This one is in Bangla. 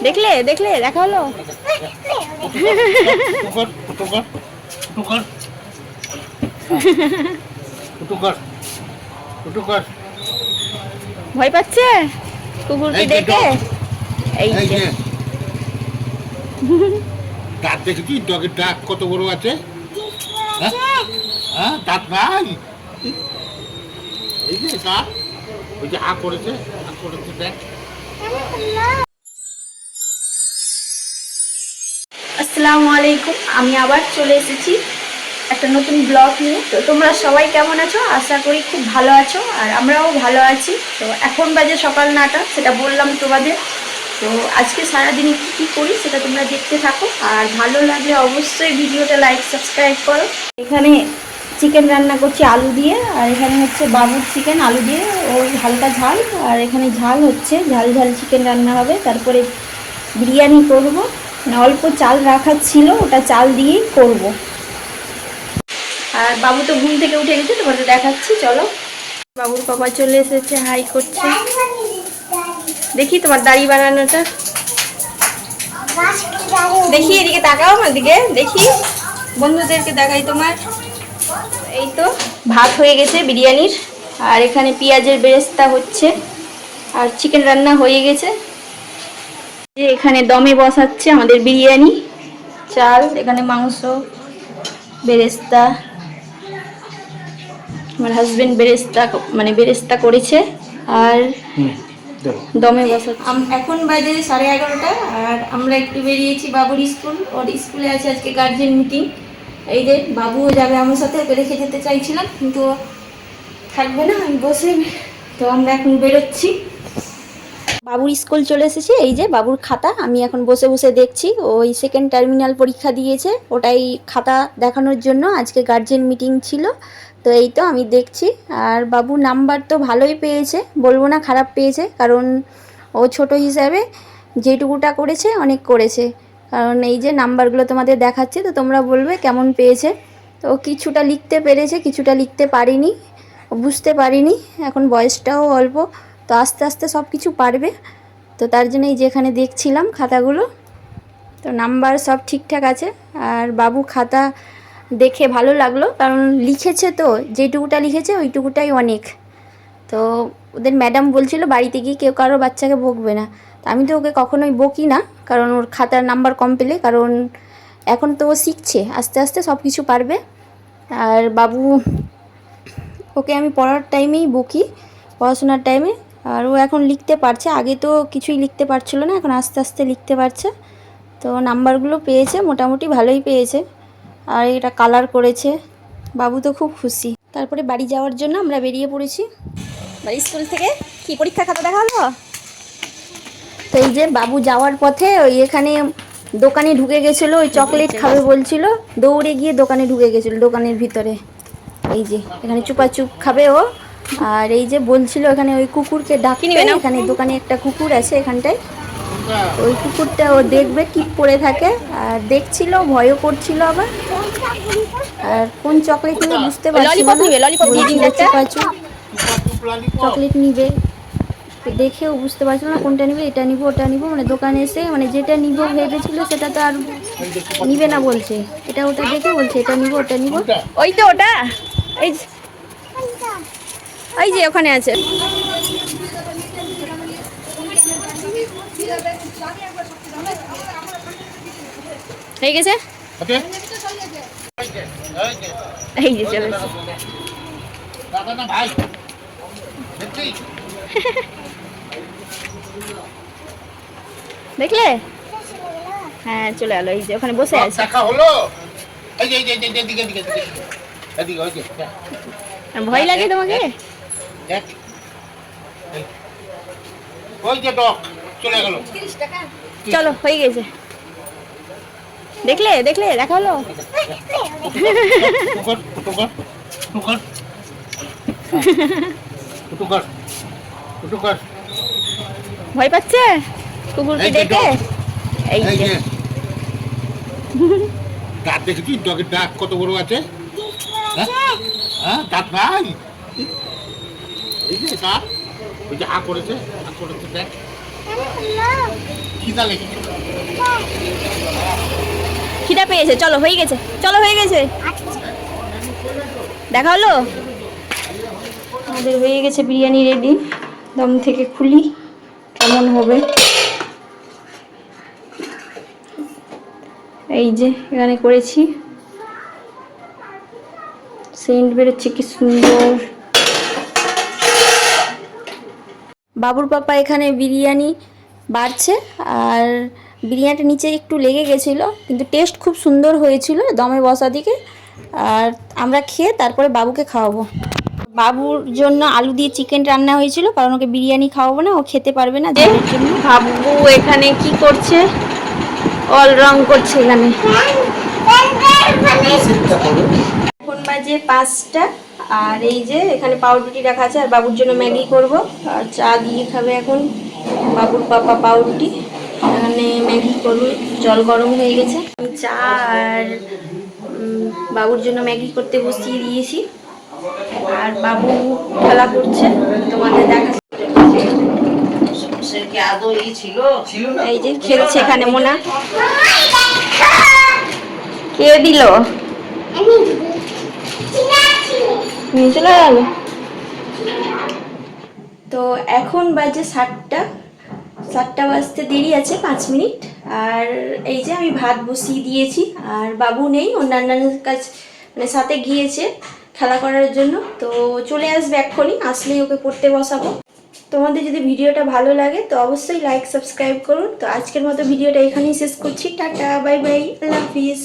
দেখলে দেখলে দেখা হলো। ভয় পাচ্ছে কুকুরকে দেখে। এই যে দাঁত দেখেছি, ডগের দাঁত কত বড় আছে। হ্যাঁ, দাঁত নাই। এই যে দাঁত, ওই যে করেছে দেখ। আসসালামু আলাইকুম, আমি আবার চলে এসেছি একটা নতুন ব্লগ নিয়ে। তো তোমরা সবাই কেমন আছো? আশা করি খুব ভালো আছো, আর আমরাও ভালো আছি। তো এখন বাজে সকাল 9টা, সেটা বললাম তোমাদের। তো আজকে সারাদিনে কী করি সেটা তোমরা দেখতে থাকো, আর ভালো লাগলে অবশ্যই ভিডিওটা লাইক সাবস্ক্রাইব করো। এখানে চিকেন রান্না করছি আলু দিয়ে, আর এখানে হচ্ছে বাবুর চিকেন আলু দিয়ে ওই হালকা ঝাল, আর এখানে ঝাল হচ্ছে ঝাল ঝাল চিকেন রান্না হবে। তারপরে বিরিয়ানি করব, মানে অল্প চাল রাখা ছিল, ওটা চাল দিয়েই করব। আর বাবু তো ঘুম থেকে উঠে গেছে, তোমাদের দেখাচ্ছি চলো। বাবুর বাবা চলে এসেছে, হাই করছে। দেখি তোমার দাড়ি বানানোটা, দেখি এদিকে তাকাও, আমার দিকে দেখি, বন্ধুদেরকে দেখাই তোমার। এই তো ভাত হয়ে গেছে বিরিয়ানির, আর এখানে পেঁয়াজের বেরেস্তা হচ্ছে, আর চিকেন রান্না হয়ে গেছে। এখানে দমে বসাচ্ছে আমাদের বিরিয়ানি চাল, এখানে মাংস, বেরেস্তা, আমার হাজবেন্ড বেরেস্তা করেছে, আর দমে বসাচ্ছে। এখন বাজে 11:30, আর আমরা একটু বেরিয়েছি বাবুর স্কুল। ওর স্কুলে আছে আজকে গার্জেন মিটিং। এই যে বাবুও যাবে আমার সাথে, ওকে রেখে যেতে চাইছিলাম কিন্তু থাকবে না, আমি বসে। তো আমরা এখন বেরোচ্ছি। বাবুর স্কুল চলে এসেছি, এই যে বাবুর খাতা আমি এখন বসে বসে দেখছি। ওই সেকেন্ড টার্মিনাল পরীক্ষা দিয়েছে, ওটাই খাতা দেখানোর জন্য আজকে গার্জেন মিটিং ছিল। তো এই তো আমি দেখছি, আর বাবু নাম্বার তো ভালোই পেয়েছে, বলবো না খারাপ পেয়েছে, কারণ ও ছোট হিসাবে যেটুকুটা করেছে অনেক করেছে। কারণ এই যে নাম্বারগুলো তোমাদের দেখাচ্ছে, তো তোমরা বলবে কেমন পেয়েছে। তো কিছুটা লিখতে পেরেছে, কিছুটা লিখতে পারিনি, বুঝতে পারিনি, এখন বয়সটাও অল্প, তো আস্তে আস্তে সব কিছু পারবে। তো তার জন্য এই যেখানে দেখছিলাম খাতাগুলো, তো নাম্বার সব ঠিকঠাক আছে। আর বাবু খাতা দেখে ভালো লাগলো, কারণ লিখেছে, তো যেটুকুটা লিখেছে ওইটুকুটাই অনেক। তো ওদের ম্যাডাম বলছিল বাড়িতে গিয়ে কেউ কারো বাচ্চাকে বকবে না। তো আমি তো ওকে কখনোই বকি না, কারণ ওর খাতার নাম্বার কম পেলে, কারণ এখন তো ও শিখছে, আস্তে আস্তে সব কিছু পারবে। আর বাবু ওকে আমি পড়ার টাইমেই বকি, পড়াশোনার টাইমে। আর ও এখন লিখতে পারছে, আগে তো কিছুই লিখতে পারছিল না, এখন আস্তে আস্তে লিখতে পারছে। তো নাম্বারগুলো পেয়েছে, মোটামুটি ভালোই পেয়েছে। আর এটা কালার করেছে, বাবু তো খুব খুশি। তারপরে বাড়ি যাওয়ার জন্য আমরা বেরিয়ে পড়েছি। বাড়ি স্কুল থেকে কি পরীক্ষা খাতা দেখা হলো। তো এই যে বাবু যাওয়ার পথে ওই এখানে দোকানে ঢুকে গেছিলো, ওই চকলেট খাবে বলছিল, দৌড়ে গিয়ে দোকানে ঢুকে গেছিলো, দোকানের ভিতরে। এই যে এখানে চুপাচুপ খাবে ও। আর এই যে বলছিল এখানে ওই কুকুরকে ডাকতে, এখানে দোকানে একটা কুকুর আছে এখানটায়, ওই কুকুরটা ও দেখবে টিপ পড়ে থাকে, আর দেখছিল, ভয়ও করছিল আবার। আর কোন চকলেট নিবে বুঝতে পারছিল না, চুপাচুপ চকলেট নিবে, দেখেও বুঝতে পারছিল না কোনটা নিবে, এটা নিব ওটা নিব, মানে দোকানে এসে মানে যেটা নিব ভেবেছিল সেটা তো আর নিবে না, বলছে এটা ওটা দেখে বলছে এটা নিব ওটা নিব। ওই তো ওটা, এই এই যে ওখানে আছে। হয়ে গেছে, এই যে চলে দেখলে, হ্যাঁ চলে এলো, এই যে ওখানে বসে আছে। ভয় লাগে তোমাকে? চলো হয়ে গেছে, দেখলে দেখলে দেখা হলো। ভয় পাচ্ছে কুকুরকে দেখে। এই যে দাঁত দেখেছি, ডগের দাঁত কত বড় আছে। হ্যাঁ, দাঁত নাই। এই যে দাঁত, ওই যে করেছে দেখ। খিদা লেগেছে। খিদা পেয়েছে, চলো হয়ে গেছে, চলো হয়ে গেছে, দেখা হলো। আমাদের হয়ে গেছে বিরিয়ানি রেডি। দম থেকে খুলি কেমন হবে। এই যে এখানে করেছি, সেন্ট বেরোচ্ছে কি সুন্দর। বাবুর পাপা এখানে বিরিয়ানি বাড়ছে, আর বিরিয়ানিটা নিচে একটু লেগে গেছিলো, কিন্তু টেস্ট খুব সুন্দর হয়েছিল দমে বসা দিকে। আর আমরা খেয়ে তারপরে বাবুকে খাওয়াবো। বাবুর জন্য আলু দিয়ে চিকেন রান্না হয়েছিল, কারণ ওকে বিরিয়ানি খাওয়াবো না, ও খেতে পারবে না, যার জন্য। বাবু এখানে কি করছে, অল রং করছে এখানে। এখন বাজে 5টা, আর এই যে এখানে পাউরুটি রাখা আছে, আর বাবুর জন্য ম্যাগি করব, আর চা দিয়ে খাবে এখন বাবুর পাপা পাউরুটি। এখানে ম্যাগি করব, জল গরম হয়ে গেছে, আমি চা আর বাবুর জন্য ম্যাগি করতে বসিয়ে দিয়েছি। আর বাবু খেলা করছে, তোমাদের দেখা। এই যে খেলছে এখানে মোনা। কে দিল? চলে গেল। তো এখন বাজে 7টা বাজতে দেরি আছে 5 মিনিট। আর এই যে আমি ভাত বসিয়ে দিয়েছি, আর বাবু নেই, অন্যান্য কাজ মানে সাথে গিয়েছে খেলা করার জন্য। তো চলে আসবে এক্ষুনি, আসলেই ওকে পড়তে বসাবো। তোমাদের যদি ভিডিওটা ভালো লাগে তো অবশ্যই লাইক সাবস্ক্রাইব করুন। তো আজকের মতো ভিডিওটা এখানেই শেষ করছি। টাটা, বাই বাই, আল্লাহ হাফিজ।